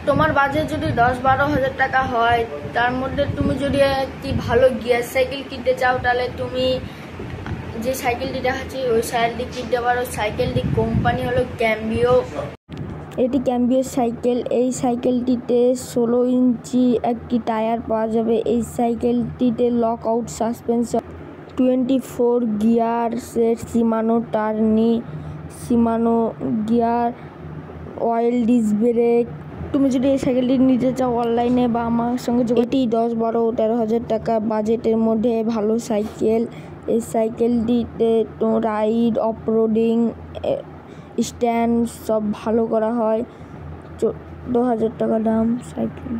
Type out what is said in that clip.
তোমার বাজেট যদি 10-12 হাজার টাকা হয়, তার মধ্যে তুমি যদি একটি ভালো গিয়ার সাইকেল কিনতে চাও, তাহলে তুমি যে সাইকেলটি দেখাচ্ছি ওই সাইকেলটি কিনতে পারো। সাইকেলটি কোম্পানি হলো ক্যাম্বিও। এটি ক্যাম্বিও সাইকেল। এই সাইকেলটিতে 16 ইঞ্চি একটি টায়ার পাওয়া যাবে। এই সাইকেলটিতে lock out suspension, 24 gear set, Shimano gear, oil disc brake. তুমি যদি এই সাইকেলটি নিতে চাও অনলাইনে বা আমার সঙ্গে এটি 10-12-13 হাজার টাকা বাজেটের মধ্যে ভালো সাইকেল। এই সাইকেলটিতে রাইড, অফরোডিং, স্ট্যান্ড সব ভালো করা হয়। 14,000 টাকা দাম সাইকেল।